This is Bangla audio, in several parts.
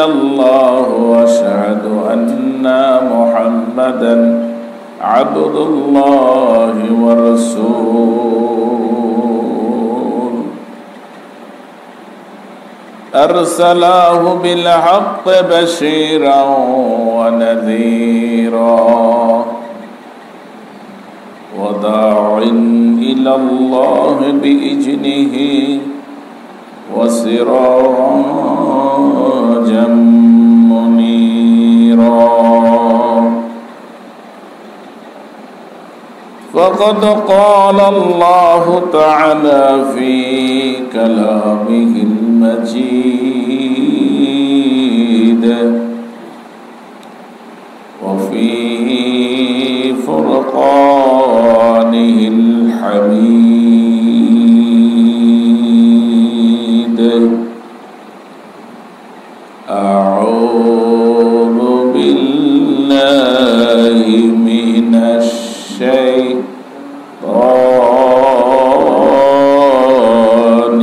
الله وأشهد أن محمدا عبد الله ورسوله أرسله بالحق بشيرا ونذيرا وداعٍ إلى الله بإذنه وسراجا منيرا فقد قال الله تعالى في كلامه المجيد وفي فرقانه الحميد أعوذ بالله من الشيطان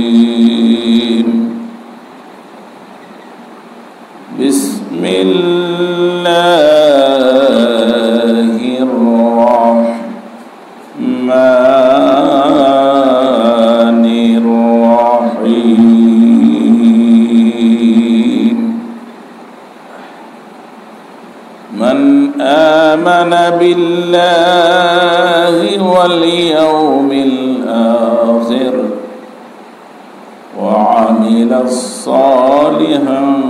الرجيم بسم الله الرحمن الرحيم من آمن بالله واليوم الآخر وعمل صالحا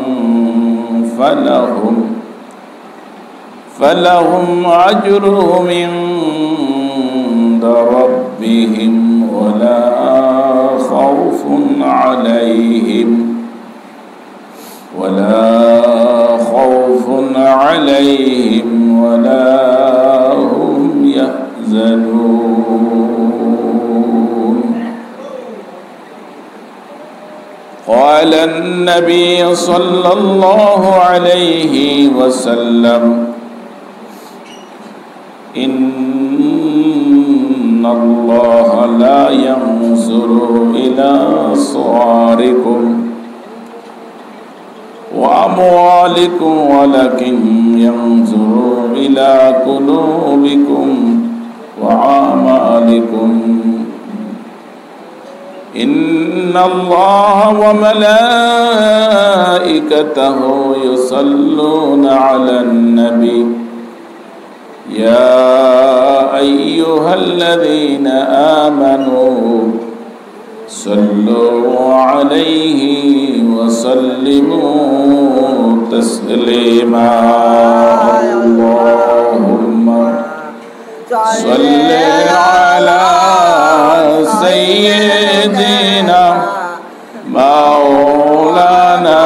فلهم أجرهم عند ربهم ولا خوف عليهم ولا هم يحزنون قال النبي صلى الله عليه وسلم إن الله لا ينظر إلى صوركم وأموالكم ولكن ينظر إلى قلوبكم وأعمالكم إن الله وملائكته يصلون على النبي يا أيها الذين آمنوا صلوا عليه وسلموا تسليما اللهم صل على سيدنا مولانا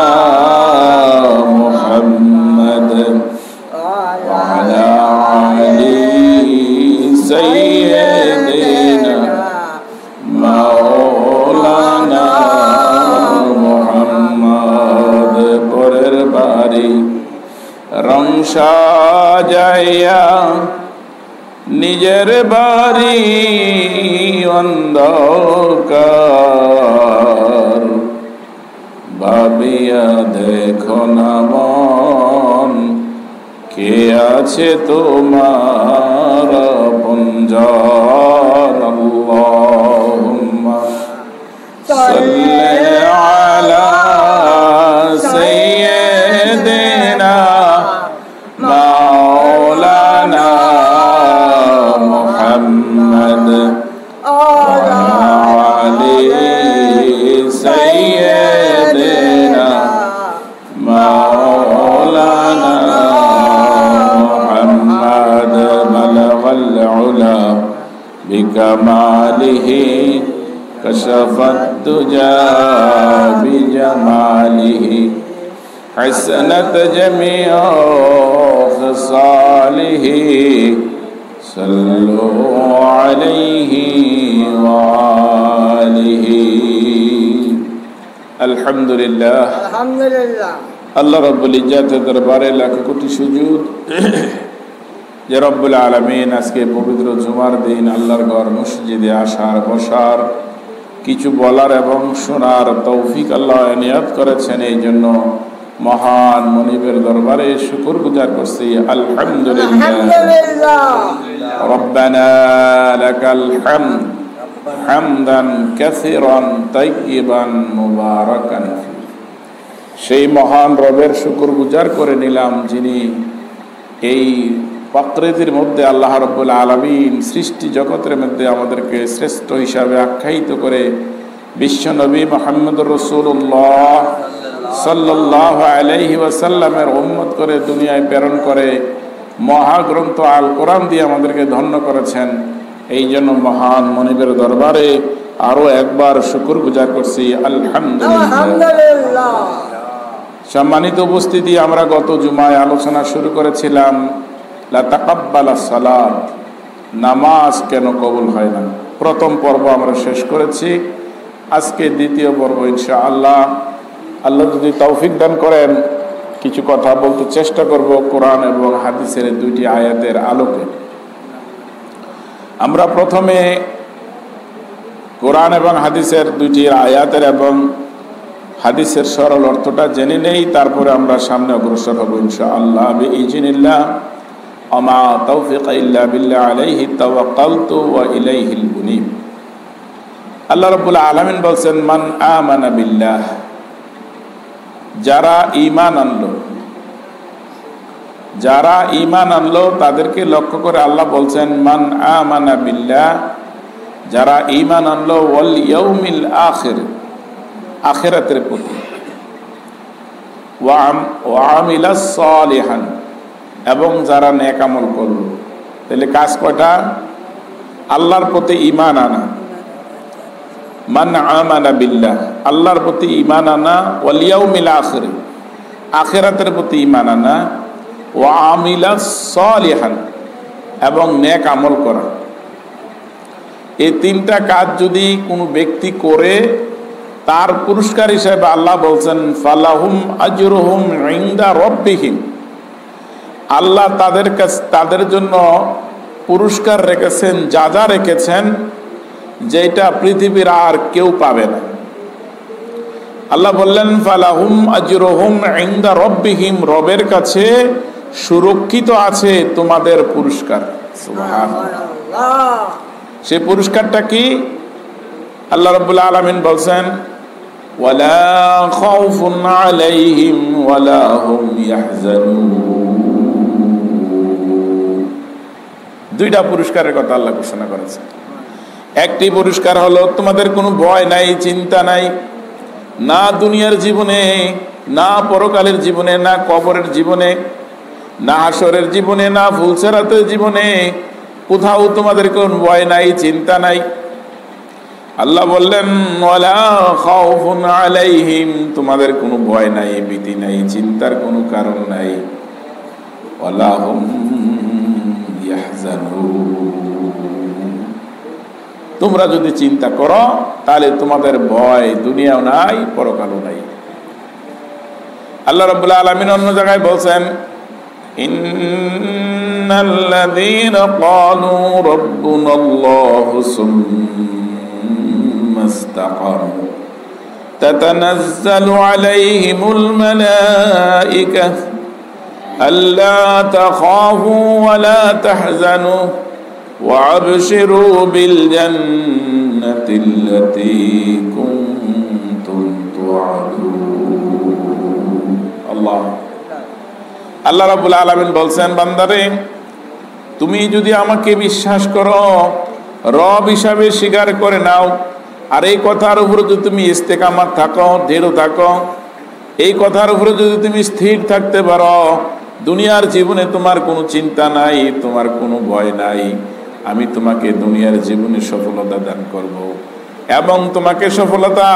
محمد وعلى آل سيدنا مولانا محمد পরের বাড়ি রং সাজাইয়া নিজের বাড়ি অন্ধকার ভাবিয়া দেখো না মন কে আছে তোমার আপনজন আল্লাহুম্মা সাল্লি আলা সাইয়্যিদিনা মাওলানা মুহাম্মদ ওয়া আলি সাইয়্যিদিনা মাওলানা মুহাম্মদ বালাগাল উলা বিকামালিহি কশফাত দুজা বিজামালিহি حسنت جميع خصاله صلوا عليه وآله الحمد لله আল্লাহ রব্বুল ইজ্জতের দরবারে লাখ কোটি সুজুদ যে রব্বুল আলামিন আজকে পবিত্র জুমার দিন আল্লাহর ঘর মসজিদে আসার বসার কিছু বলার এবং শোনার তৌফিক আল্লাহ নিয়াত করেছেন। এই জন্য মহান মনিবের দরবারে শুকরগুজার করছি। আলহামদুলিল্লাহ। রব্বানা লাকাল হামদ হামদান কাসীরান তাইয়িবান মুবারাকান ফি। সেই মহান রবের শুকরগুজার করে নিলাম, যিনি এই প্রকৃতির মধ্যে আল্লাহ রাব্বুল আলামিন সৃষ্টি জগতের মধ্যে আমাদেরকে শ্রেষ্ঠ হিসাবে আখ্যায়িত করে বিশ্বনবী মুহাম্মদুর রাসূলুল্লাহ সাল্লাল্লাহু আলাইহি ওয়াসাল্লামের উম্মত করে দুনিয়ায় প্রেরণ করে মহাগ্রন্থ আল কোরআন দিয়ে আমাদেরকে ধন্য করেছেন। এই জন্য মহান মনিবের দরবারে আরো একবার শুকরগুজার করছি। আলহামদুলিল্লাহ। সম্মানিত উপস্থিতি, আমরা গত জুমায় আলোচনা শুরু করেছিলাম লা তাকাব্বালাস সালাত, নামাজ কেন কবুল হয় না। প্রথম পর্ব আমরা শেষ করেছি, আজকে দ্বিতীয় পর্ব ইনশাআল্লাহ। আল্লাহ যদি তৌফিক দান করেন কিছু কথা বলতে চেষ্টা করব কোরআন এবং হাদিসের দুইটি আয়াতের আলোকে। আমরা প্রথমে কোরআন এবং হাদিসের দুইটি আয়াতের এবং হাদিসের সরল অর্থটা জেনে নেই, তারপরে আমরা সামনে অগ্রসর হব ইনশাআল্লাহ বিইজনিল্লাহ। আমা তৌফিক ইল্লা বিল্লাহ আলাইহি তাওয়াক্কালতু ওয়া ইলাইহিল মুনীব। আল্লাহ রাব্বুল আলামিন বলেন, মান আমানা বিল্লাহ, যারা ঈমান আনলো, যারা ঈমান আনলো তাদেরকে লক্ষ্য করে আল্লাহ বলছেন মান আমানা বিল্লাহ, যারা ঈমান আনলো, ওয়াল ইয়াউমিল আখির, আখিরাতের প্রতি, ওয়া আমিলাস সালিহান, এবং যারা নেক আমল করলো। তাহলে কাজ কয়টা? আল্লাহর প্রতি ঈমান আনা, মান আমানা বিল্লাহ, আল্লাহর প্রতি ঈমান আনা, ওয়াল ইয়াউমিল আখির, আখিরাতের প্রতি ঈমান আনা, ওয়া আমিলাস সালিহান, এবং নেক আমল করা। এই তিনটা কাজ যদি কোনো ব্যক্তি করে, তার পুরস্কার হিসেবে আল্লাহ বলছেন ফালাহুম আজরুহুম ইনদা রাব্বিহিম, আল্লাহ তাদের কাছে, তাদের জন্য পুরস্কার রেখেছেন, যা যা রেখেছেন, যেটা পৃথিবীর আর কেউ পাবে না। আল্লাহ বললেন ফালাহুম আজরুহুম ইনদা রাব্বিহিম, রবের কাছে সুরক্ষিত আছে তোমাদের পুরস্কার। সুবহানাল্লাহ। সেই পুরস্কারটা কি? আল্লাহ রাব্বুল আলামিন বলছেন ওয়ালা খাউফুন আলাইহিম ওয়ালা হুম ইয়াহজানুন। দুইটা পুরস্কারের কথা আল্লাহ ঘোষণা করেছেন। একটি পুরস্কার হলো তোমাদের কোনো ভয় নাই, চিন্তা নাই, না দুনিয়ার জীবনে, না পরকালের জীবনে, না কবরের জীবনে, না হাসরের জীবনে, না ফুলসেরাতের জীবনে, কোথাও তোমাদের কোনো ভয় নাই, চিন্তা নাই। আল্লাহ বললেন ওয়ালা খাউফুন আলাইহিম, তোমাদের কোনো ভয় নাই, ভীতি নাই, চিন্তার কোনো কারণ নাই, ওয়ালা হুম ইয়াহজানুন। তোমরা যদি চিন্তা করো তাহলে তোমাদের ভয় দুনিয়াও নাই, পরকালও নাই। আল্লাহ রাব্বুল আলামিন অন্য জায়গায় বলছেন ইন্নাল্লাযীনা ক্বালু রাব্বুনাল্লাহু সুম্মা ইসতাকামু তাতানাজ্জালু আলাইহিমুল মালাঈকাতু আল্লা তাখাফু ওয়া লা তাহজানু ওয়া আবশিরু বিল জান্নাতিল্লাতী কুনতুম তুআদুন। আল্লাহ রাব্বুল আলামিন বলছেন বান্দারে, তুমি যদি আমাকে বিশ্বাস করো, রব হিসাবে স্বীকার করে নাও, আর এই কথার উপরে যদি তুমি ইস্তেকামাত থাকো, দৃঢ় থাকো, এই কথার উপরে যদি তুমি স্থির থাকতে পারো, দুনিয়ার জীবনে তোমার কোনো চিন্তা নাই, তোমার কোনো ভয় নাই, আমি তোমাকে দুনিয়ার জীবনে সফলতা দান করব, এবং তোমাকে সফলতা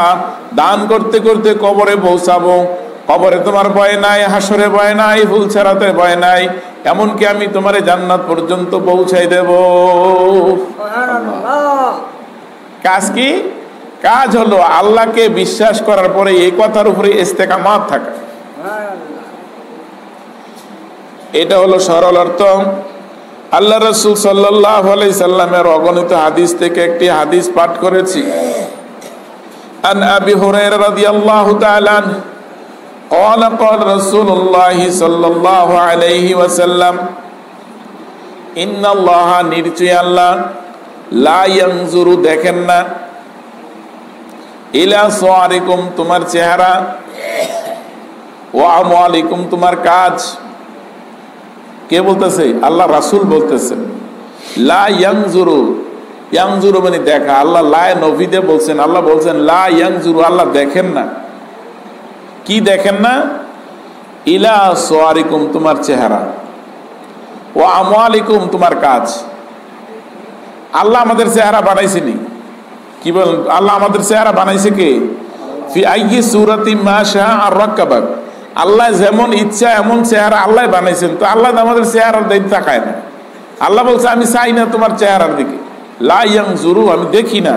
দান করতে করতে কবরে পৌঁছাবো। কবরে তোমার ভয় নাই, হাসরে ভয় নাই, ফুলছেরাতে ভয় নাই, এমনকি আমি তোমার জান্নাত পর্যন্ত পৌঁছাই দেব। কাজ কি? কাজ হলো আল্লাহকে বিশ্বাস করার পরে এই কথার উপরে ইস্তেকামাত থাকা। এটা হলো সরল অর্থ। আল্লাহ রাসূল সাল্লাল্লাহু আলাইহি সাল্লামের অগণিত হাদিস থেকে একটি হাদিস পাঠ করেছি। আন আবি হুরায়রা রাদিয়াল্লাহু তাআলা আনহু قال قال رسول الله صلى الله عليه وسلم إن الله নিশ্চয় আল্লাহ লা ইয়ানজুরু দেখেন না ইলা সুআরিকুম তোমার চেহারা ওয়া আমওয়ালিকুম তোমার কাজ। কে বলতেছে? আল্লাহ রাসূল বলতেছেন। লা ইয়ানজুরু, ইয়ানজুরু মানে দেখা। আল্লাহ লা নবীতে বলছেন, আল্লাহ বলছেন লা ইয়ানজুরু, আল্লাহ দেখেন না। কি দেখেন না? ইলা সুআরিকুম তোমার চেহারা, ওয়া আমওয়ালিকুম তোমার কাজ। আল্লাহ আমাদের চেহারা বানাইছেনি, কি বলেন? আল্লাহ আমাদের চেহারা বানাইছে কে? ফি আইয়ি সূরাতি মা শাআ আর রাক্কাবাক, আল্লাহ যেমন ইচ্ছা এমন চেহারা আল্লাহ বানাইছেন। তো আল্লাহ আমাদের চেহারার দিকে তাকায় না। আল্লাহ বলছে আমি চাই না তোমার চেহারার দিকে। লা ইয়ানজুরু, আমি দেখি না।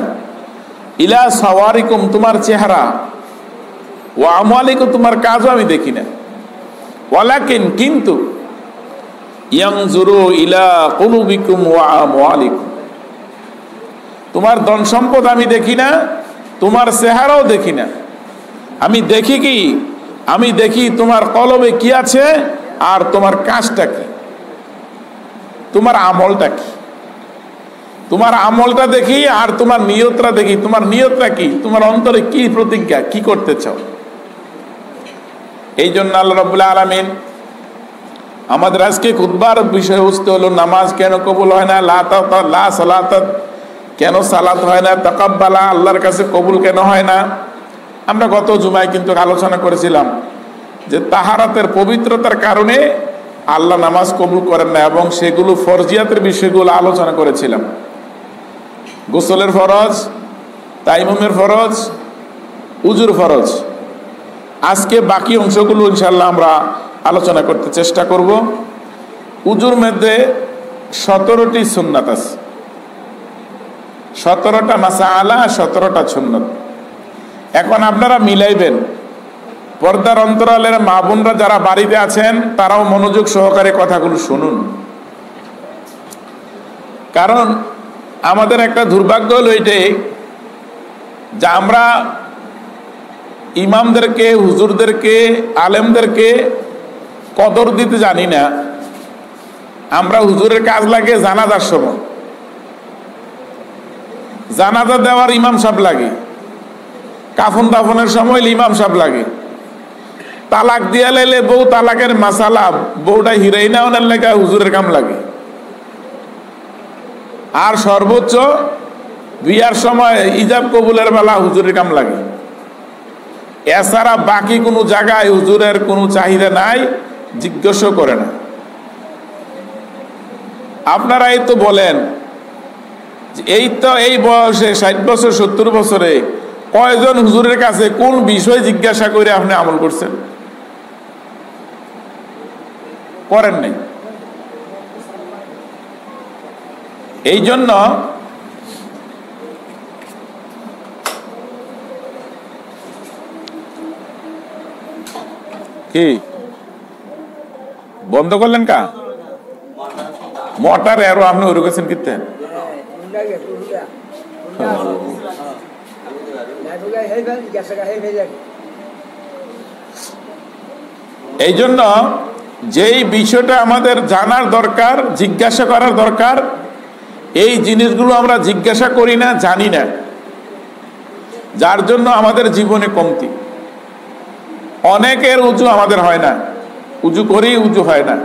ইলা সাওয়ারিকুম তোমার চেহারা, ওয়া আমওয়ালিকুম তোমার কাজও আমি দেখি না। ওয়ালাকিন কিন্তু ইয়ানজুরু ইলা কুলুবিকুম ওয়া আমওয়ালিকুম, তোমার ধন সম্পদ আমি দেখি না, তোমার চেহারাও দেখি না। আমি দেখি কি? আমি দেখি তোমার কলবে কি আছে আর তোমার কাজটা কি, তোমার আমলটা কি। তোমার আমলটা দেখি আর তোমার নিয়তটা দেখি। তোমার নিয়তটা কি? তোমার অন্তরে কি প্রতিজ্ঞা, কি করতে চাও। এই জন্য আল্লাহ রাব্বুল আলামিন আমাদের আজকে খুতবার বিষয়বস্তু হলো নামাজ কেন কবুল হয় না, লা সালাত কেন সালাত হয় না, তাকাব্বালা আল্লাহর কাছে কবুল কেন হয় না। আমরা গত জুমায় কিন্তু আলোচনা করেছিলাম যে তাহারাতের পবিত্রতার কারণে আল্লাহ নামাজ কবুল করেন না, এবং সেগুলো ফরজিয়াতের বিষয়গুলো আলোচনা করেছিলাম। গোসলের ফরজ, তাইমুমের ফরজ, উজুর ফরজ। আজকে বাকি অংশগুলো ইনশাআল্লাহ আমরা আলোচনা করতে চেষ্টা করব। উজুর মধ্যে 17টি সুন্নাত আছে, 17টা মাসআলা, 17টা সুন্নাত। এখন আপনারা মিলাইবেন, পর্দার অন্তরালের মা বোনরা যারা বাড়িতে আছেন তারাও মনোযোগ সহকারে কথাগুলো শুনুন। কারণ আমাদের একটা দুর্ভাগ্য হলো এটাই যে আমরা ইমামদেরকে, হুজুরদেরকে, আলেমদেরকে কদর দিতে জানি না। আমরা হুজুরের কাজ লাগে জানাজার সময়, জানাজা দেওয়ার ইমাম সাহেব লাগে, কাফন দাফনের সময় ইমাম সাহেব লাগে, তালাক দিয়া লাইলে বউ তালাকের মাসালা বউটা হিরাই না ওনার লেখা হুজুরের কাম লাগে, আর সর্বোচ্চ বিয়ার সময় ইজাব কবুলের বেলা হুজুরের কাম লাগে। এছাড়া বাকি কোনো জায়গায় হুজুরের কোনো চাহিদা নাই, জিজ্ঞাসা করে না। আপনারাই তো বলেন এই তো এই বয়সে 60 বছর 70 বছরে কয়জন হুজুরের কাছে কোন বিষয় জিজ্ঞাসা করে আপনি আমল করছেন? করেন নাই। এই জন্য কি বন্ধ করলেন কা মোটর এরো আপনি ওই গেছেন কিতে এই জন্য যেই বিষয়টা আমাদের জানার দরকার, জিজ্ঞাসা করার দরকার, এই জিনিসগুলো আমরা জিজ্ঞাসা করি না, জানি না, যার জন্য আমাদের জীবনে কমতি। অনেকের উজু আমাদের হয় না, উজু করি উজু হয় না।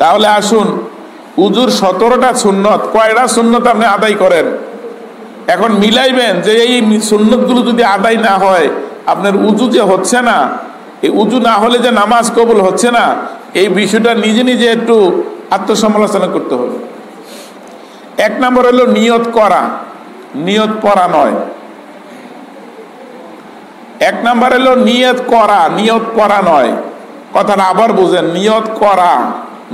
তাহলে আসুন উজুর 17টা সুন্নত, কয়টা সুন্নত আপনি আদায় করেন? এখন মিলাইবেন যে এই সুন্নতগুলো যদি আদায় না হয় আপনার উজু যে হচ্ছে না, এই উজু না হলে যে নামাজ কবুল হচ্ছে না, এই বিষয়টা নিজে নিজে একটু আত্মসমালোচনা করতে হবে। 1 নম্বর হলো নিয়ত করা, নিয়ত পড়া নয়। 1 নম্বর হলো নিয়ত করা, নিয়ত পড়া নয়। কথাটা আবার বুঝেন, নিয়ত করা,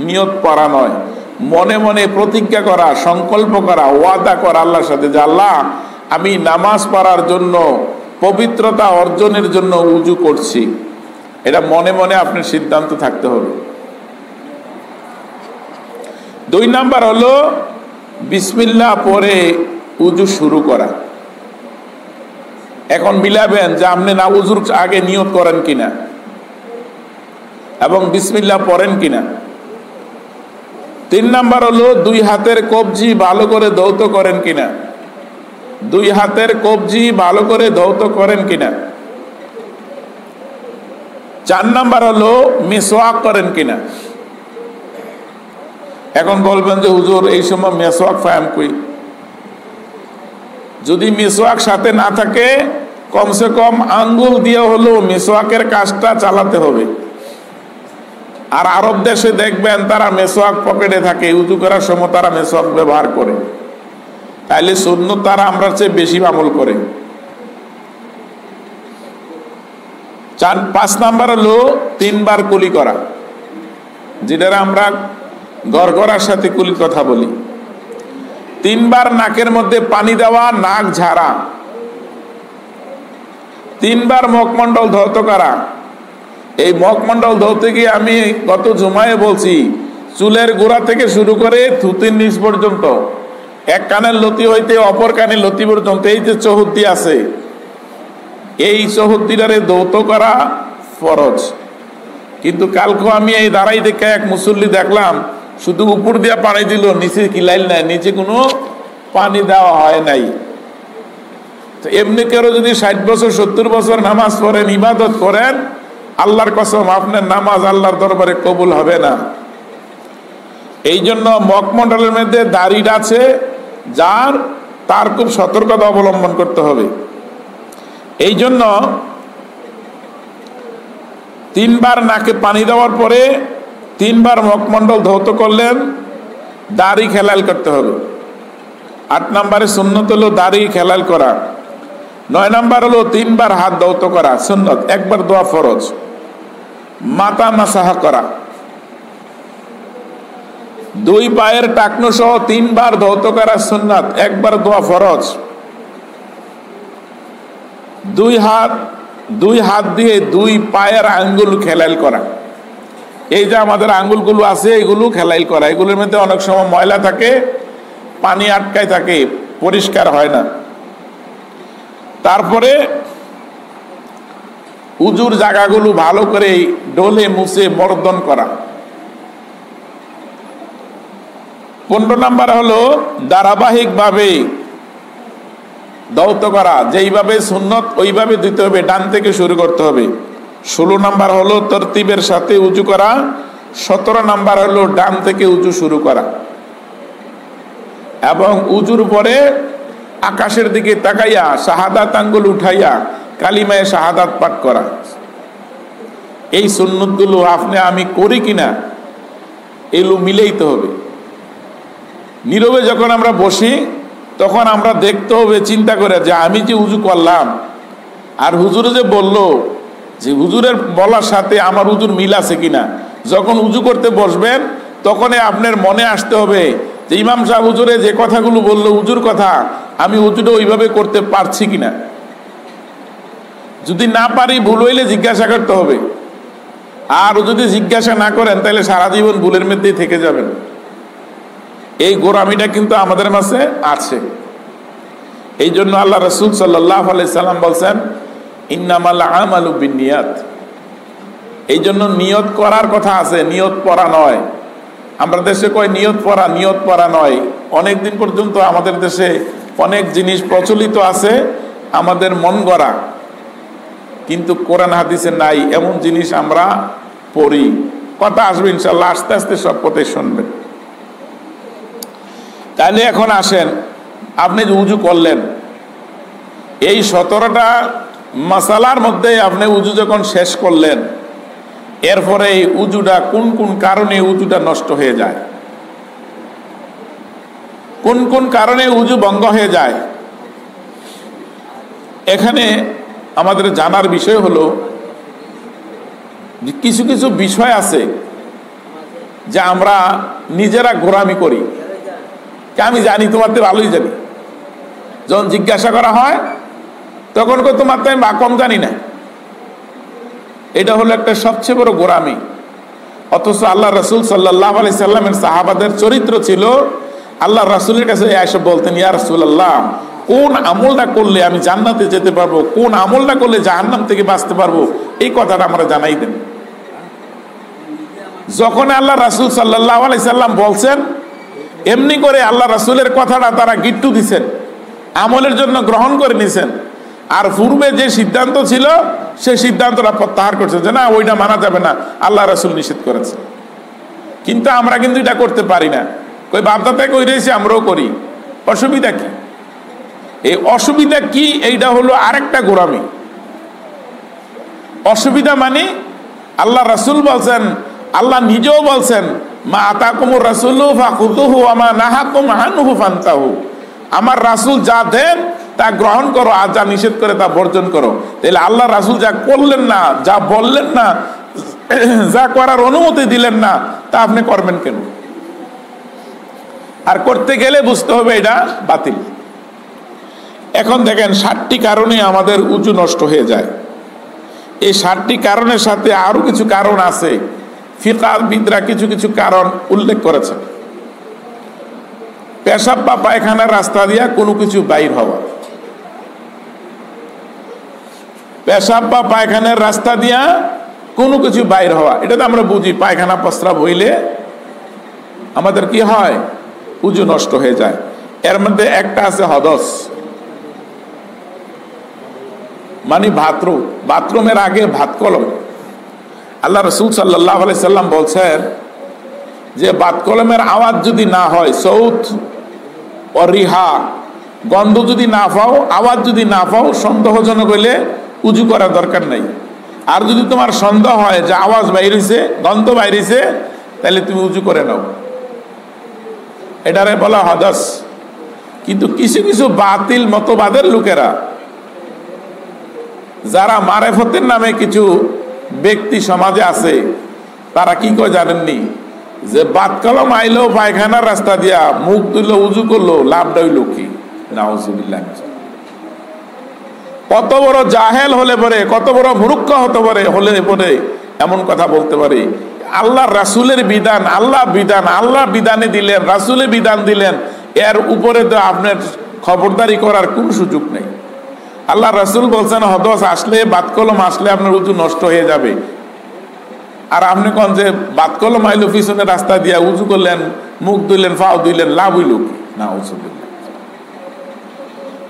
নিয়ত পড়া নয়। মনে মনে প্রতিজ্ঞা করা, সংকল্প করা, ওয়াদা করা আল্লাহর সাথে যে আল্লাহ আমি নামাজ পড়ার জন্য, পবিত্রতা অর্জনের জন্য উজু করছি। এটা মনে মনে আপনার সিদ্ধান্ত থাকতে হবে। 2 নাম্বার হলো বিসমিল্লাহ পড়ে উজু শুরু করা। এখন মিলাবেন যে আপনি নাউজুর আগে নিয়ত করেন কিনা এবং বিসমিল্লাহ পড়েন কিনা। 3 নাম্বার হলো 2 হাতের কবজি ভালো করে ধৌত করেন কিনা, 2 হাতের কবজি ভালো করে ধৌত করেন কিনা। 4 নাম্বার হলো মিসওয়াক করেন কিনা। এখন বলবেন যে হুজুর এই সময় মিসওয়াক ফায়াম কই, যদি মিসওয়াক সাথে না থাকে কমসে কম আঙ্গুল দিয়ে হলো মিসওয়াকের কাজটা চালাতে হবে। আর আরব দেশে দেখবেন তারা মিসওয়াক পকেটে থাকে, উজু করার সময় তারা মিসওয়াক ব্যবহার করে, তাইলে সুন্নত তারা আমরা চেয়ে বেশি আমল করে। 5 নাম্বার হলো 3 বার কুলি করা, যেটা আমরা গড়গড়ার সাথে কুলির কথা বলি। 3 বার নাকের মধ্যে পানি দেওয়া, নাক ঝাড়া। 3 বার মুখমণ্ডল ধৌত করা। এই মুখমণ্ডল ধৌতে গিয়ে আমি গত জুমায় বলছি, চুলের গোড়া থেকে শুরু করে থুতির নিচ পর্যন্ত, এক কানের লতি হইতে অপর কানের লতি পর্যন্ত, এই যে চৌহদ্দি আছে, এই চৌহদ্দিটারে ধৌত করা ফরজ। কিন্তু কালকে আমি এই দাঁড়াই দেখে এক মুসল্লি দেখলাম শুধু উপর দিয়ে পানি দিল, নিচে কিলাইল নাই, নিচে কোনো পানি দেওয়া হয় নাই। তো এমনি কেউ যদি 60 বছর 70 বছর নামাজ পড়েন, ইবাদত করেন, আল্লাহর কসম আপনার নামাজ আল্লাহর দরবারে কবুল হবে না। এই জন্য মুখমণ্ডলের মধ্যে দাড়িটা আছে যার, তার খুব সতর্কতা অবলম্বন করতে হবে। এই জন্য 3 বার নাকে পানি দেওয়ার পরে 3 বার মুখমণ্ডল ধৌত করলেন, দাড়ি খেলাল করতে হবে। 8 নম্বরে সুন্নত হলো দাড়ি খেলাল করা। 9 নাম্বার হলো 3 বার হাত ধৌত করা সুন্নত, 1 বার দোয়া ফরজ। মাথা মাসাহা করা, 2 পায়ের টাকনো সহ 3 বার ধৌত করা সুন্নাত, 1 বার দোয়া ফরজ। 2 হাত দিয়ে 2 পায়ের আঙ্গুল খেলাইল করা। এই যে আমাদের আঙ্গুলগুলো আছে এগুলো খেলাইল করা, এগুলোর মধ্যে অনেক সময় ময়লা থাকে, পানি আটকায় থাকে, পরিষ্কার হয় না। তারপরে উজুর জায়গাগুলো ভালো করে ডলে মুছে মর্দন করা। 15 নাম্বার হলো ধারাবাহিক ভাবে ধৌত করা, যেইভাবে সুন্নত ওইভাবে দিতে হবে, ডান থেকে শুরু করতে হবে। 16 নাম্বার হলো তরতিবের সাথে উজু করা। 17 নাম্বার হলো ডান থেকে উজু শুরু করা এবং উজুর পরে আকাশের দিকে তাকাইয়া শাহাদাত আঙ্গুল উঠাইয়া কালিমায়ে শাহাদাত পাঠ করা। এই সুন্নতগুলো আপনি আমি করি কিনা এগুলো মিলেইতে হবে। নীরবে যখন আমরা বসি তখন আমরা দেখতে হবে, চিন্তা করে যে আমি যে উজু করলাম আর হুজুরে যে বলল, যে হুজুরের বলার সাথে আমার উজুর মিল আছে কিনা। যখন উজু করতে বসবেন তখনই আপনার মনে আসতে হবে যে ইমাম সাহেব হুজুরে যে কথাগুলো বললো উজুর কথা, আমি উজুটা ওইভাবে করতে পারছি কিনা। যদি না পারি, ভুল হইলে জিজ্ঞাসা করতে হবে। আর যদি জিজ্ঞাসা না করেন তাহলে সারা জীবন ভুলের মধ্যেই থেকে যাবেন। এই গোরামিটা কিন্তু আমাদের মাঝে আছে। এই জন্য আল্লাহ রাসূল সাল্লাল্লাহু আলাইহি সাল্লাম বলছেন ইন্নামাল আমালু বিন্নিয়াত। এই জন্য নিয়ত করার কথা আছে, নিয়ত পড়া নয়। আমরা দেশে কয় নিয়ত পড়া, নিয়ত পড়া নয়। অনেক দিন পর্যন্ত আমাদের দেশে অনেক জিনিস প্রচলিত আছে আমাদের মন গড়া, কিন্তু কোরআন হাদিসে নাই এমন জিনিস আমরা পড়ি। কথা আসবে ইনশাল্লাহ, আস্তে আস্তে সব কথাই শুনবেন। তাহলে এখন আসেন, আপনি যে উজু করলেন, এই 17টা মাসালার মধ্যে আপনি উজু যখন শেষ করলেন, এরপরে এই উজুটা কোন কোন কারণে উজুটা নষ্ট হয়ে যায়, কোন কোন কারণে উজু ভঙ্গ হয়ে যায়, এখানে আমাদের জানার বিষয় হলো যে কিছু কিছু বিষয় আছে যে আমরা নিজেরা গোরামি করি। আমি জানি, তোমার তো ভালোই জানি। যখন জিজ্ঞাসা করা হয় তখন তোমার তো আমি কম জানি না। এটা হলো একটা সবচেয়ে বড় গোরামি। অথচ আল্লাহ রাসূল সাল্লাল্লাহু আলাইহি সাল্লামের সাহাবাদের চরিত্র ছিল, আল্লাহ রাসূলের কাছে এসে বলতেন, ইয়া রাসূলুল্লাহ কোন আমলটা করলে আমি জান্নাতে যেতে পারবো, কোন আমলটা করলে জাহান্নাম থেকে বাঁচতে পারবো, এই কথাটা আমরা জানাই দেন। যখন আল্লাহ রাসূল সাল্লাল্লাহু আলাইহি সাল্লাম বলছেন, এমনি করে আল্লাহ রাসূলের কথাটা তারা গিট্টু দিছেন, আমলের জন্য গ্রহণ করে নিছেন। আর পূর্বে যে সিদ্ধান্ত ছিল সেই সিদ্ধান্তটা প্রত্যাহার করছে যে না, ওইটা মানা যাবে না, আল্লাহ রাসূল নিষেধ করেছে। কিন্তু আমরা কিন্তু এটা করতে পারি না। কই বাপদাদা কই রয়েছে, আমরাও করি। অসুবিধা কি? এই অসুবিধা কি? এইটা হলো আরেকটা গোঁড়ামি। অসুবিধা মানে আল্লাহ রাসূল বলছেন, আল্লাহ নিজেও বলছেন, মা আতাকুমুর রাসূলু ফাখুযুহু ওয়া মা নাহাকুম আনহু ফান্তাহু। আমার রাসূল যা দেন তা গ্রহণ করো, আর যা নিষেধ করে তা বর্জন করো। তাহলে আল্লাহ রাসূল যা করলেন না, যা বললেন না, যা করার অনুমতি দিলেন না, তা আপনি করবেন কেন? আর করতে গেলে বুঝতে হবে এটা বাতিল। এখন দেখেন 60টি কারণে আমাদের উযু নষ্ট হয়ে যায়। এই 60টি কারণের সাথে আরো কিছু কারণ আছে, ফিকহবিদরা কিছু কিছু কারণ উল্লেখ করেছে। পেশাব বা পায়খানার রাস্তা দিয়া কোনো কিছু বাইর হওয়া, পেশাব বা পায়খানার রাস্তা দিয়া কোনো কিছু বাইর হওয়া, এটা তো আমরা বুঝি। পায়খানা প্রস্রাব হইলে আমাদের কি হয়? উযু নষ্ট হয়ে যায়। এর মধ্যে একটা আছে হদস, মানে বাথরুম। বাথরুমের আগে ভাত কলম। আল্লাহ রাসূল সাল্লাল্লাহু আলাইহি সাল্লাম বলছেন যে ভাত কলমের আওয়াজ যদি না হয়, সৌত ও রিহা, গন্ধ যদি না পাও, আওয়াজ যদি না পাও, সন্দেহজনক হইলে উযু করার দরকার নাই। আর যদি তোমার সন্দেহ হয় যে আওয়াজ বাইরেছে, গন্ধ বাইরেছে, তাহলে তুমি উযু করে নাও। এটারে বলা হদস। কিন্তু কিছু কিছু বাতিল মতবাদের লোকেরা, যারা মারেফতের নামে কিছু ব্যক্তি সমাজে আছে, তারা কি কয় জানেননি? যে বাত কলম আইলো পায়খানার রাস্তা দিয়া, মুখ দিল, উযু করলো, লাভটা হইল কি? নাউযুবিল্লাহ। কত বড় জাহেল হলে পরে, কত বড় মূর্খ হতে পারে হলে পরে এমন কথা বলতে পারে। আল্লাহ রাসূলের বিধান, আল্লাহ বিধানে দিলেন, রাসূলের বিধান দিলেন, এর উপরে তো আপনার খবরদারি করার কোন সুযোগ নেই। আল্লাহ রাসূল বলছেন হদস আসলে, বাত কলম আসলে আপনার উযু নষ্ট হয়ে যাবে। আর আপনি কোন যে বাত কলম আইলো পিছনে রাস্তা দিয়া, উযু করলেন, মুখ ধুইলেন, পাও ধুইলেন, লাভ হইল কি? নাউযুবিল্লাহ।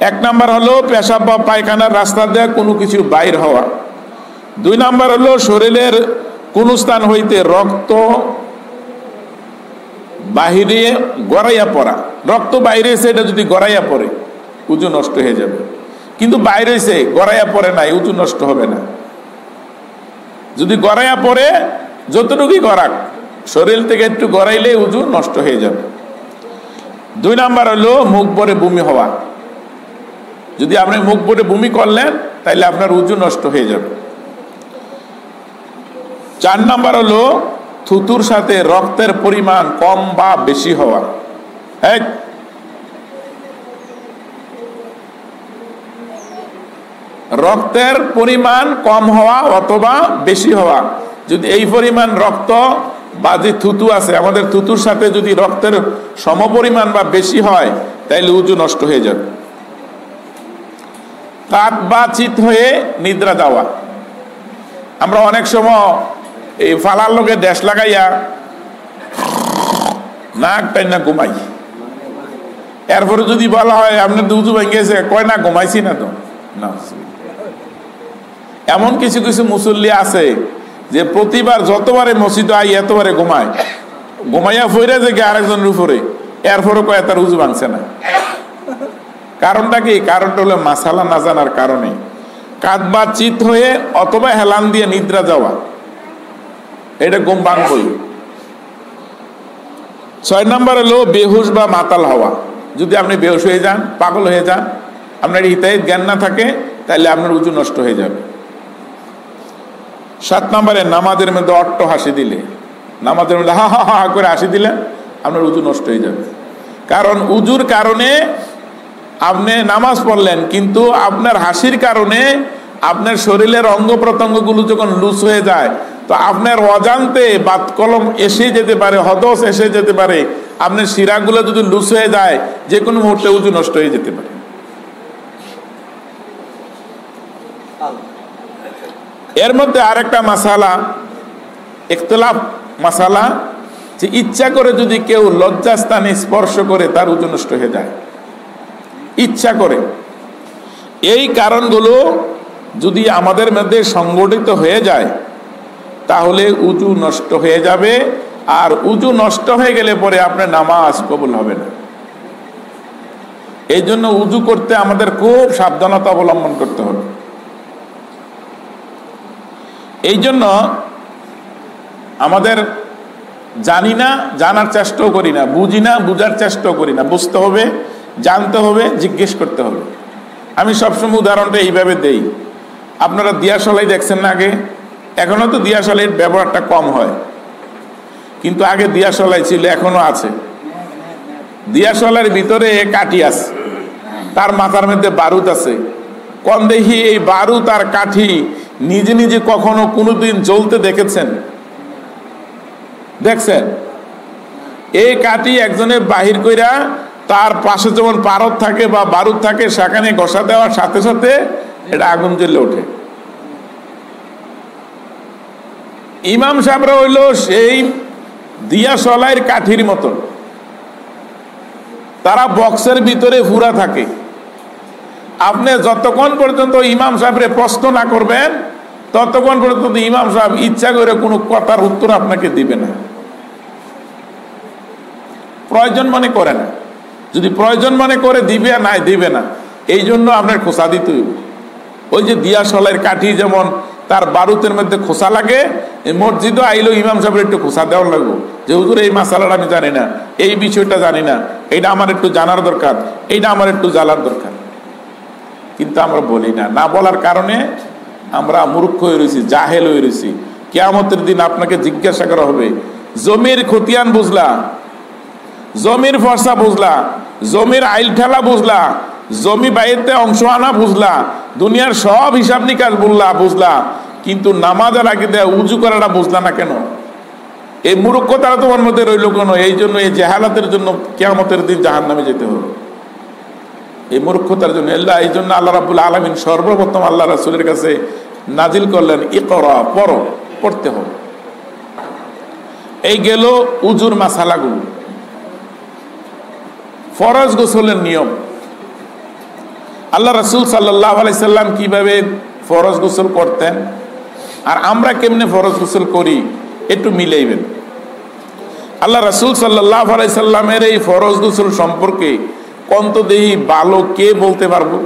এক নাম্বার হলো পেশাব বা পায়খানার রাস্তা দিয়ে কোনো কিছু বাইর হওয়া। 2 নাম্বার হলো শরীরের কোন স্থান হইতে রক্ত বাহিরে গড়াইয়া পড়া। রক্ত বাইরে এসে এটা যদি গড়াইয়া পড়ে, উযু নষ্ট হয়ে যাবে। কিন্তু বাইরে এসে গড়াইয়া পড়ে নাই, উযু নষ্ট হবে না। যদি গড়াইয়া পড়ে, যতটুকুই গড়াক, শরীর থেকে একটু গড়াইলে উযু নষ্ট হয়ে যাবে। 2 নাম্বার হলো মুখ ভরে বমি হওয়া। যদি আপনি মুখ ভরে বমি করলেন, তাহলে আপনার উযু নষ্ট হয়ে যাবে। 4 নাম্বার হলো থুতুর সাথে রক্তের পরিমাণ কম বা বেশি হওয়া। রক্তের পরিমাণ কম হওয়া অথবা বেশি হওয়া। যদি এই পরিমাণ রক্ত বা যে থুতু আছে, আমাদের থুতুর সাথে যদি রক্তের সমপরিমাণ বা বেশি হয়, তাহলে উযু নষ্ট হয়ে যাবে। কাত বা চিত হয়ে নিদ্রা যাওয়া। আমরা অনেক সময় এই ফালার লোকে ড্যাশ লাগাইয়া নাক টাইনা ঘুমাই। এরপরে যদি বলা হয় আপনার উযু ভেঙে গেছে, কয় না ঘুমাইছি না তো। না, এমন কিছু কিছু মুসল্লি আছে যে প্রতিবার যতবারে মসজিদে আই এতবারে ঘুমায়, ঘুমাইয়া ফইরা যে আরেকজনের উপরে, এরপরে কয় তার উযু ভাঙছে না। কারণটা কি? কারণটা হলো মাসালা না জানার কারণে। কাত বা চিত হয়ে অথবা হেলান দিয়ে নিদ্রা যাওয়া, এটা ঘুম ভাঙবই। 6 নাম্বার হলো বেহুশ বা মাতাল হওয়া। যদি আপনি বেহুশ হয়ে যান, পাগল হয়ে যান, আপনার হিতাহিত জ্ঞান না থাকে, তাহলে আপনার উযু নষ্ট হয়ে যাবে। 7 নম্বরে নামাজের মধ্যে অট্ট হাসি দিলে, নামাজের মধ্যে হা হা হা করে হাসি দিলে আপনার উযু নষ্ট হয়ে যাবে। কারণ উযুর কারণে আপনি নামাজ পড়লেন, কিন্তু আপনার হাসির কারণে আপনার শরীরের অঙ্গ প্রত্যঙ্গগুলো যখন লুজ হয়ে যায়, তো আপনার অজান্তে বাত কলম এসে যেতে পারে, হদস এসে যেতে পারে। আপনার শিরাগুলো যদি লুজ হয়ে যায়, যে কোনো মুহূর্তে উযু নষ্ট হয়ে যেতে পারে। এর মধ্যে আরেকটা মাসালা, ইখতিলাফ মাসালা, যে ইচ্ছা করে যদি কেউ লজ্জাস্থানে স্পর্শ করে তার উযু নষ্ট হয়ে যায়, ইচ্ছা করে। এই কারণগুলো যদি আমাদের মধ্যে সংগঠিত হয়ে যায় তাহলে উযু নষ্ট হয়ে যাবে, আর উযু নষ্ট হয়ে গেলে পরে আপনার নামাজ কবুল হবে না। এই জন্য উযু করতে আমাদের খুব সাবধানতা অবলম্বন করতে হবে। এই জন্য আমাদের জানি না, জানার চেষ্টাও করি না, বুঝি না, বুঝার চেষ্টাও করি না। বুঝতে হবে, জানতে হবে, জিজ্ঞেস করতে হবে। আমি সবসময় উদাহরণটা এইভাবে দেই। আপনারা দিয়াশলাই দেখছেন না আগে? এখনো তো দিয়াশলাইয়ের ব্যবহারটা কম হয়, কিন্তু আগে দিয়াশলাই ছিল, এখনো আছে। দিয়াশলাইয়ের ভিতরে কাঠি আছে, তার মাথার মধ্যে বারুদ আছে। কোন দেখি এই বারুদ আর কাঠি নিজে নিজে কখনো কোনোদিন জ্বলতে দেখেছেন? দেখছেন? এই কাঠি একজনের বাহির কইরা তার পাশে যেমন পারদ থাকে বা বারুদ থাকে, সেখানে ঘষা দেওয়ার সাথে সাথে এটা আগুন জ্বলে ওঠে। ইমাম সাহেবরা হইল সেই দিয়াশলাইয়ের কাঠির মতন, তারা বক্সের ভিতরে পুরা থাকে। আপনি যতক্ষণ পর্যন্ত ইমাম সাহেবরে প্রশ্ন না করবেন ততক্ষণ পর্যন্ত ইমাম সাহেব ইচ্ছা করে কোনো কথার উত্তর আপনাকে দিবে না, প্রয়োজন মনে করে না। যদি প্রয়োজন মনে করে দিবে, নাই দিবে না। এই জন্য আপনার খোসা দিতে হইব। ওই যে দিয়াশলাইয়ের কাঠি যেমন তার বারুদের মধ্যে খোসা লাগে, এই মসজিদও আইলো ইমাম সাহেবের একটু খোসা দেওয়ার লাগবো, যে হুজুর এই মাসালাটা আমি জানি না, এই বিষয়টা জানি না, এইটা আমার একটু জানার দরকার, এইটা আমার একটু জানার দরকার। কিন্তু আমরা বলি না। না বলার কারণে আমরা মূর্খ হয়ে রয়েছি, জাহেল হয়ে রয়েছি। কিয়ামতের দিন আপনাকে জিজ্ঞাসা করা হবে, জমির খতিয়ান বুঝলা, জমির ফর্সা বুঝলা, জমির আইল ঠেলা বুঝলা, জমি বাইরে অংশ আনা বুঝলা, দুনিয়ার সব হিসাব নিকাশ বুঝলা, কিন্তু নামাজের আগে দেয়া উজু করাটা বুঝলা না কেন? এই মূর্খতারা তোমার মধ্যে রইল কেন? এই জন্য এই জাহালাতের জন্য কিয়ামতের দিন জাহান্নামে যেতে হবে, এই মূর্খতার জন্য। এই জন্য আল্লাহ রাব্বুল আলামিন সর্বপ্রথম আল্লাহ রাসূলের কাছে নাজিল করলেন, ইকরা, পড়ো, পড়তে হবে। এই গেল উজুর মাসালাগুলো। ফরজ গোসলের নিয়ম, আল্লাহ রাসূল সাল্লাল্লাহু আলাইহি সাল্লাম কিভাবে ফরজ গোসল করতেন আর আমরা কেমনে ফরজ গোসল করি একটু মিলাইবেন। আল্লাহ রাসূল সাল্লাল্লাহু আলাইহি সাল্লামের এই ফরজ গোসল সম্পর্কে কন্তদেহী ভালো কে বলতে পারবো?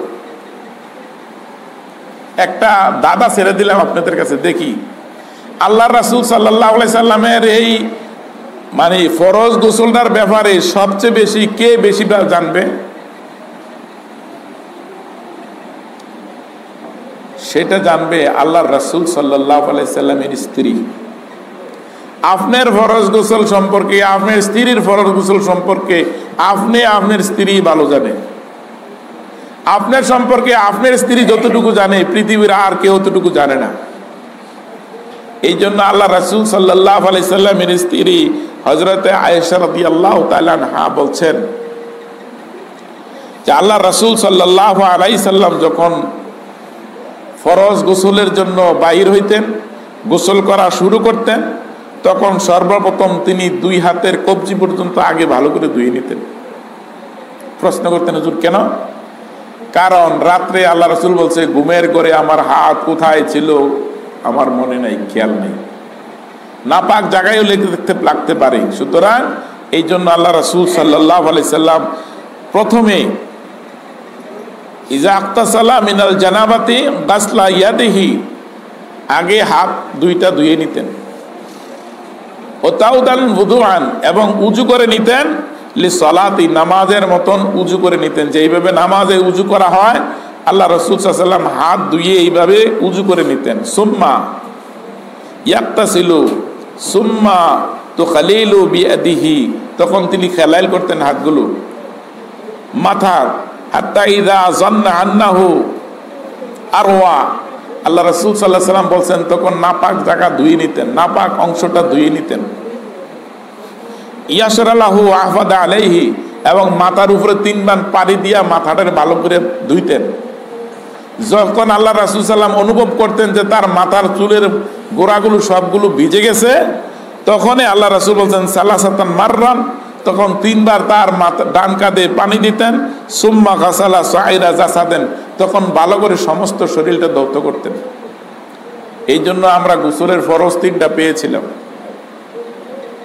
একটা দাদা ছেড়ে দিলাম আপনাদের কাছে, দেখি আল্লাহ রাসূল সাল্লাল্লাহু আলাইহি সাল্লামের এই মানে ফরজ গোসলটার ব্যাপারে সবচেয়ে বেশি কে বেশি জানবে? সেটা জানবে আল্লাহর রাসূল সাল্লাল্লাহু আলাইহি সাল্লামের স্ত্রী। আপনার ফরজ গোসল সম্পর্কে, আপনার স্ত্রীর ফরজ গোসল সম্পর্কে আপনি আপনার স্ত্রী ভালো জানে। আপনার সম্পর্কে আপনার স্ত্রী যতটুকু জানে পৃথিবীর আর কেউ ততটুকু জানে না। এই জন্য আল্লাহ রাসূল সাল্লাল্লাহু আলাইহি সাল্লামের স্ত্রী হযরতে আয়েশা রাদিয়াল্লাহু তাআলা আনহা বলছেন যে আল্লাহ রাসূল সাল্লাল্লাহু আলাইহি সাল্লাম যখন ফরজ গোসলের জন্য বাইর হইতেন, গোসল করা শুরু করতেন, তখন সর্বপ্রথম তিনি দুই হাতের কবজি পর্যন্ত আগে ভালো করে ধুয়ে নিতেন। প্রশ্ন করতেন, হুজুর কেন? কারণ রাত্রে আল্লাহ রাসূল বলছে, ঘুমের ঘরে আমার হাত কোথায় ছিল আমার মনে নাই, খেয়াল নেই, নাপাক জায়গায়ও লাগতে পারে। সুতরাং এই জন্য আল্লাহ রাসূল সাল্লাল্লাহু আলাইহি সাল্লাম প্রথমে ইজা আকতাসালা মিনাল জানাবাতি গাসলা ইয়াদিহি, আগে হাত দুইটা ধুয়ে নিতেন, ও তাউদান wudu'an, এবং উজু করে নিতেন, লিসসালাতি, নামাজের মতন উজু করে নিতেন। যেইভাবে নামাজে উজু করা হয় আল্লাহ রাসূল সাল্লাল্লাহু আলাইহি সাল্লাম হাত ধুয়ে এইভাবে উজু করে নিতেন। সুম্মা ইয়াক্তাসিলু সুম্মা তুখালিলু বিয়াদিহি, তখন তিনি খেলাইল করতেন হাতগুলো মাথা, হাত্তা ইযা যান্না আন্নাহু আরওয়া, আল্লাহ রাসূল সাল্লাল্লাহু আলাইহি সাল্লাম বলছেন তখন নাপাক জায়গা ধুয়ে নিতেন, নাপাক অংশটা ধুয়ে নিতেন। ইয়াশরালাহু আহফাদা আলাইহি, এবং মাথার উপরে তিনবার পানি দিয়া মাথাটা ভালো করে ধুইতেন। যখন আল্লাহ রাসূল সাল্লাম অনুভব করতেন যে তার মাথার চুলের গোড়াগুলো সবগুলো ভিজে গেছে, তখনই আল্লাহ রাসূল বলছেন সালাসাতান মাররান, তখন 3 বার তার মাথা ডান কাঁধে পানি দিতেন। সুম্মা গাসালা সাইরা জাসাদেন, তখন ভালো করে সমস্ত শরীরটা ধৌত করতেন। এই জন্য আমরা গোসলের ফরজ 3টা পেয়েছিলাম।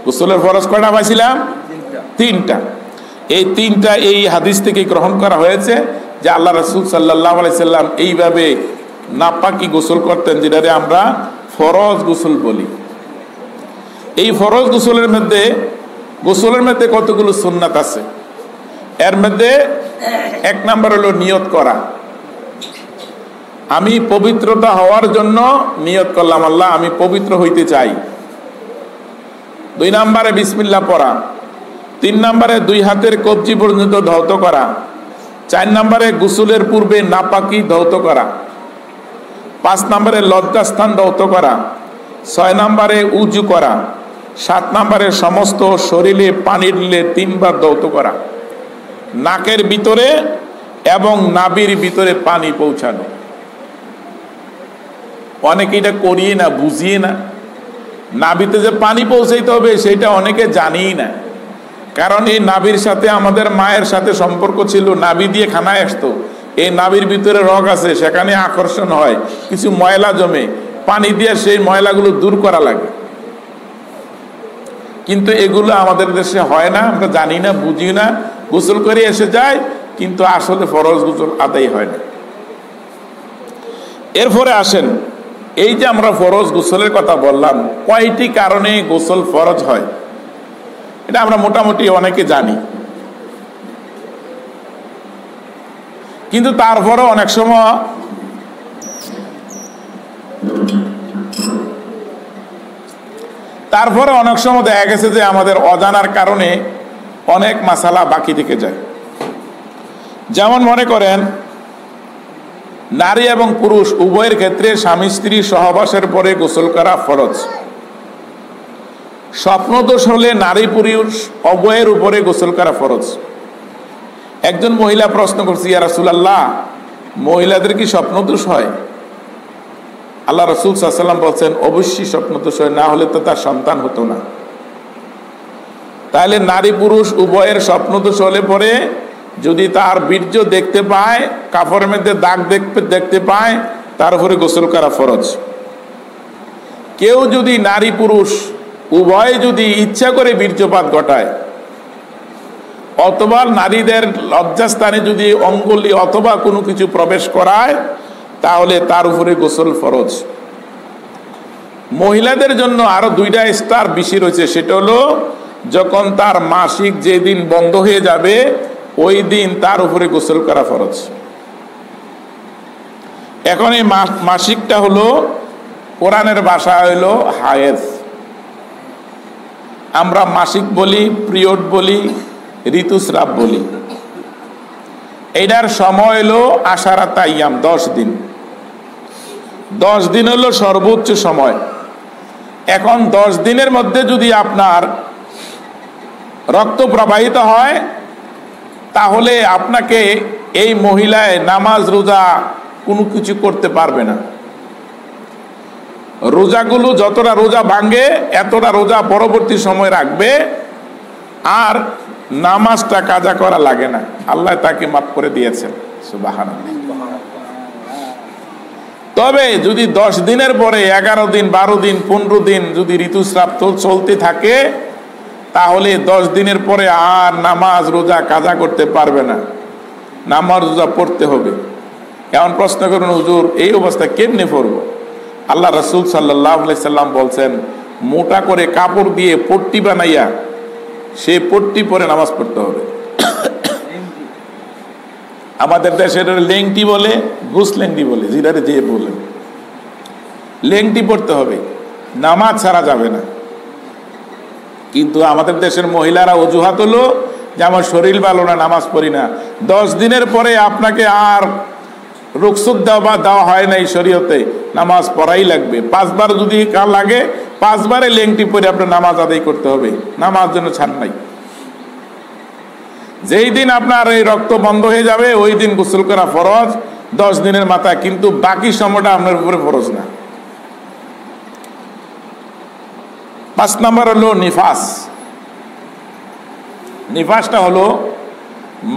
গোসলের ফরজ কয়টা পাইছিলাম? 3টা। এই 3টা এই হাদিস থেকে গ্রহণ করা হয়েছে যে আল্লাহ রাসূল সাল্লাল্লাহু আলাইহি সাল্লাম এইভাবে নাপাকি গোসল করতেন, যেটাকে আমরা ফরজ গোসল বলি। এই ফরজ গোসলের মধ্যে কতগুলো সুন্নাত আছে। এর মধ্যে 1 নাম্বার হলো নিয়ত করা। আমি পবিত্রতা হওয়ার জন্য নিয়ত করলাম, আল্লাহ আমি পবিত্র হইতে চাই। 2 নাম্বারে বিসমিল্লাহ পড়া। 3 নাম্বারে 2 হাতের কবজি পর্যন্ত ধৌত করা। 4 নাম্বারে গোসলের পূর্বে নাপাকি ধৌত করা। 5 নাম্বারে লজ্জাস্থান ধৌত করা। 6 নাম্বারে উজু করা। 7 নাম্বারে সমস্ত শরীরে পানি ঢেলে 3 বার ধৌত করা। নাকের ভিতরে এবং নাভির ভিতরে পানি পৌঁছানো। অনেকে এটা করিয়ে না, বুঝিয়ে না। নাভিতে যে পানি পৌঁছাইতে হবে সেটা অনেকে জানিই না। কারণ এই নাভির সাথে আমাদের মায়ের সাথে সম্পর্ক ছিল, নাভি দিয়ে খানায় আসতো। এই নাভির ভিতরে রগ আছে, সেখানে আকর্ষণ হয়, কিছু ময়লা জমে, পানি দিয়ে সেই ময়লাগুলো দূর করা লাগে। কিন্তু এগুলো আমাদের দেশে হয় না, আমরা জানি না, বুঝি না, গোসল করে এসে যায়, কিন্তু আসলে ফরজ গোসল আদায় হয় না। এরপরে আসেন, এই যে আমরা ফরজ গোসলের কথা বললাম, কয়টি কারণে গোসল ফরজ হয় এটা আমরা মোটামুটি অনেকে জানি। কিন্তু তারপরে অনেক সময় দেখা গেছে যে আমাদের অজানার কারণে অনেক মাসালা বাকি থেকে যায়। যেমন মনে করেন, নারী এবং পুরুষ উভয়ের ক্ষেত্রে স্বামী স্ত্রী সহবাসের পরে গোসল করা ফরজ। স্বপ্নদোষ হলে নারী পুরুষ উভয়ের উপরে গোসল করা ফরজ। একজন মহিলা প্রশ্ন করছে, ইয়া রাসূলুল্লাহ, মহিলাদের কি স্বপ্নদোষ হয়? আল্লাহ রাসূল সাল্লাল্লাহু আলাইহি ওয়াসাল্লাম বলছেন, অবশ্যই স্বপ্নদোষ হয়, না হলে তো তার সন্তান হতো না। তাহলে নারী পুরুষ উভয়ের স্বপ্নদোষ হলে পরে যদি তার বীর্য দেখতে পায়, কাপড়ের মধ্যে দাগ দেখতে পায়, তার উপরে গোসল করা ফরজ। কেউ যদি নারী পুরুষ উভয় যদি ইচ্ছা করে বীর্যপাত ঘটায়, অথবা নারীদের লজ্জাস্থানে যদি অঙ্গুলি অথবা কোনো কিছু প্রবেশ করায়, তাহলে তার উপরে গোসল ফরজ। মহিলাদের জন্য আরো 2টা স্তর বেশি রয়েছে। সেটা হলো যখন তার মাসিক যেদিন বন্ধ হয়ে যাবে ওই দিন তার উপরে গোসল করা ফরজ। এখন এই মাসিকটা হলো, কোরআনের ভাষা হলো হায়েজ। আমরা মাসিক বলি, পিরিয়ড বলি, ঋতুস্রাব বলি। এটার সময় হলো আশারাত আইয়াম, 10 দিন। 10 দিন হলো সর্বোচ্চ সময়। এখন 10 দিনের মধ্যে যদি আপনার রক্ত প্রবাহিত হয়, তাহলে আপনাকে এই মহিলায় নামাজ রোজা কোনো কিছু করতে পারবে না। রোজাগুলো যতটা রোজা ভাঙে এতটা রোজা পরবর্তী সময় রাখবে, আর নামাজটা কাজা করা লাগে না। আল্লাহ তাকে মাফ করে দিয়েছেন, সুবহানাল্লাহ। তবে যদি 10 দিনের পরে 11 দিন, 12 দিন, 15 দিন যদি ঋতুস্রাব চলতে থাকে, তাহলে 10 দিনের পরে আর নামাজ রোজা কাজা করতে পারবে না, নামাজ রোজা পড়তে হবে। এমন প্রশ্ন করুন, হুজুর এই অবস্থা কেমনে পড়বো? আল্লাহ রাসূল সাল্লাল্লাহু আলাইহি সাল্লাম বলছেন, মোটা করে কাপড় দিয়ে পট্টি বানাইয়া সে পট্টি পরে নামাজ পড়তে হবে। আমাদের দেশের লেংটি বলে, গুসলেংটি বলে, যেটারে যে বলেন, লেংটি পড়তে হবে, নামাজ ছাড়া যাবে না। কিন্তু আমাদের দেশের মহিলারা অজুহাত হলো যে আমার শরীর ভালো না, নামাজ পড়ি না। 10 দিনের পরে আপনাকে আর রুখসত দেওয়া হয় নাই শরীয়তে, নামাজ পড়াই লাগবে। 5 বার যদি কাল লাগে, 5 বারে লেংটি পরে আপনার নামাজ আদায় করতে হবে, নামাজ জন্য ছাড় নাই। যেই দিন আপনার এই রক্ত বন্ধ হয়ে যাবে ওই দিন গোসল করা ফরজ। 10 দিনের মাথায়, কিন্তু বাকি সময়টা আপনার উপরে ফরজ না। 5 নম্বর হলো নিফাস। নিফাসটা হলো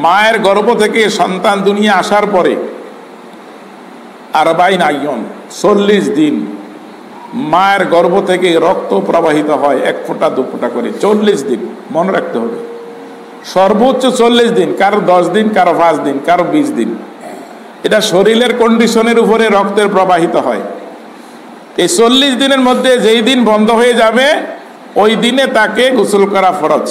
মায়ের গর্ভ থেকে সন্তান দুনিয়া আসার পরে 40 আইয়ম 40 দিন মায়ের গর্ভ থেকে রক্ত প্রবাহিত হয়, 1 ফোঁটা 2 ফোঁটা করে, 40 দিন মনে রাখতে হবে। সর্বোচ্চ 40 দিন, কারো 10 দিন, কারো 5 দিন, কারো 20 দিন। এটা শরীরের কন্ডিশনের উপরে রক্তের প্রবাহিত হয়। এই 40 দিনের মধ্যে যেই দিন বন্ধ হয়ে যাবে ওই দিনে তাকে গোসল করা ফরজ।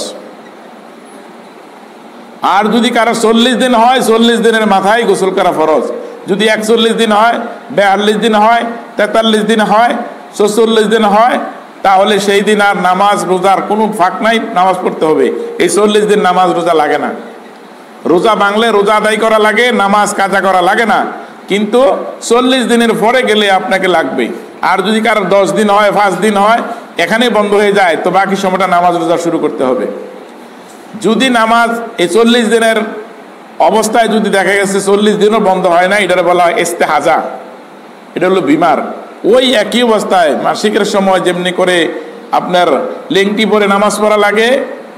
আর যদি কারো 40 দিন হয়, 40 দিনের মাথায় গোসল করা ফরজ। যদি 41 দিন হয়, 42 দিন হয়, 43 দিন হয়, 44 দিন হয়, তাহলে সেই দিন আর নামাজ রোজার কোনো ফাঁক নাই, নামাজ পড়তে হবে। এই 40 দিন নামাজ রোজা লাগে না। রোজা ভাঙলে রোজা আদায় করা লাগে, নামাজ কাজা করা লাগে না, কিন্তু 40 দিনের পরে গেলে আপনাকে লাগবে। আর যদি কারো 10 দিন হয়, 5 দিন হয়, এখানে বন্ধ হয়ে যায়, তো বাকি সময়টা নামাজ রোজা শুরু করতে হবে। যদি নামাজ এই 40 দিনের অবস্থায় যদি দেখা গেছে 40 দিনও বন্ধ হয় না, এটার বলা হয় ইস্তেহাজা, এটা হলো বিমার। ওই একই অবস্থায় মাসিকের সময় যেমনি করে আপনার লেংটি পরে নামাজ পড়া লাগে,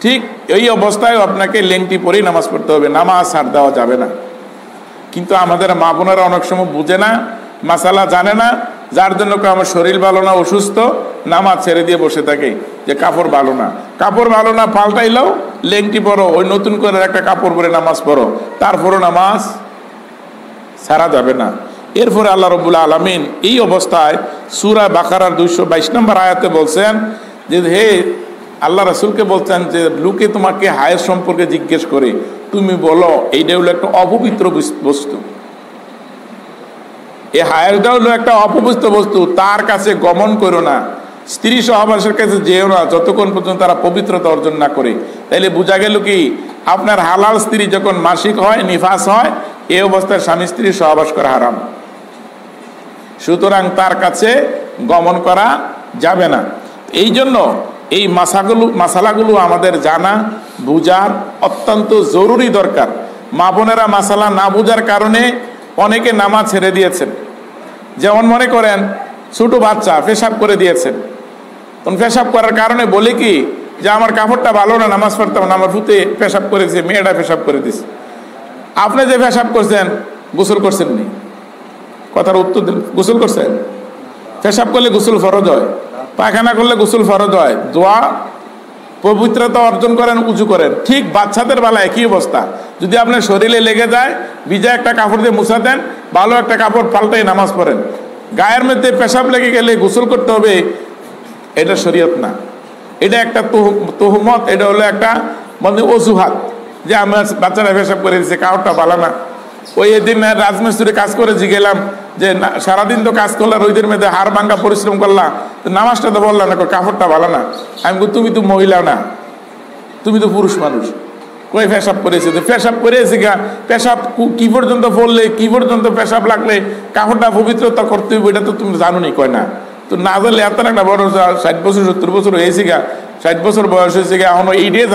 ঠিক এই অবস্থায় আপনাকে লেংটি পরেই নামাজ পড়তে হবে, নামাজ ছাড় দেওয়া যাবে না। কিন্তু আমাদের মা বোনেরা অনেক সময় বুঝে না, মাসালা জানে না, যার জন্য আমার শরীর ভালো না, অসুস্থ, নামাজ ছেড়ে দিয়ে বসে থাকে যে কাপড় ভালো না, কাপড় ভালো না, পাল্টাইলেও লেংটি পরো, ওই নতুন করে একটা কাপড় পরে নামাজ পড়ো, তারপরও নামাজ ছাড়া যাবে না। এরপরে আল্লাহ রাব্বুল আলামিন এই অবস্থায় সূরা বাকারার 222 নম্বর আয়াতে বলছেন যে হে আল্লাহ রাসূলকে বলছেন যে লোকে তোমাকে হায়ের সম্পর্কে জিজ্ঞেস করে, তুমি বলো এইটা হলো একটা অপবিত্র বস্তু। এই হায়েরটা হলো একটা অপবিত্র বস্তু, তার কাছে গমন করো না, স্ত্রী সহবাসের কাছে যেও না যতক্ষণ পর্যন্ত তারা পবিত্রতা অর্জন না করে। তাইলে বোঝা গেল কি, আপনার হালাল স্ত্রী যখন মাসিক হয়, নিফাস হয়, এই অবস্থায় স্বামী স্ত্রী সহবাস করা হারাম, সুতরাং তার কাছে গমন করা যাবে না। এই জন্য এই মাসালাগুলো আমাদের জানা বুঝার অত্যন্ত জরুরি দরকার। মা বোনেরা মাসালা না বুঝার কারণে অনেকে নামাজ ছেড়ে দিয়েছেন। যেমন মনে করেন ছোট বাচ্চা পেশাব করে দিয়েছেন, তখন পেশাব করার কারণে বলে কি যে আমার কাপড়টা ভালো না, নামাজ পড়তাম না, আমার ফুতে পেশাব করেছে, মেয়েটা পেশাব করে দিছে। আপনি যে পেশাব করছেন গোসল করছেন নি? কথার উত্তর দিন, গোসল করছেন? পেশাব করলে গোসল ফরজ হয়, পায়খানা করলে গোসল ফরজ হয়, দোয়া পবিত্রতা অর্জন করেন, উজু করেন। ঠিক বাচ্চাদের বেলা একই অবস্থা। যদি আপনার শরীরে লেগে যায়, ভিজা একটা কাপড় দিয়ে মুছা দেন, ভালো একটা কাপড় পাল্টাই নামাজ পড়েন। গায়ের মধ্যে পেশাব লেগে গেলে গোসল করতে হবে, এটা শরীয়ত না, এটা একটা তুহমত, এটা হলো একটা মানে অজুহাত যে আমার বাচ্চারা পেশাব করে দিচ্ছে, কাপড়টা ভালো না। ওই এদিন রাজমিস্ত্রি কাজ করে গেলাম যে সারাদিন তো কাজ করলা, রোদের মধ্যে হাড় ভাঙ্গা পরিশ্রম করলা, তো নামাজটা তো বললাম না, কাপড়টা ভালো না। আমি বলি তুমি তো মহিলা না, তুমি তো পুরুষ মানুষ, কই পেশাব করেছে? তো পেশাব করেছে গা, পেশাব কি পর্যন্ত পড়লে, কি পর্যন্ত পেশাব লাগলে কাপড়টা পবিত্রতা করতে হবে, এটা তো তুমি জানো নি, কয় না। তো না জানলে এত একটা বড় 60 বছর 70 বছর হয়েছে গা, 60 বছর বয়স হয়েছে গা, এখনো এইটাই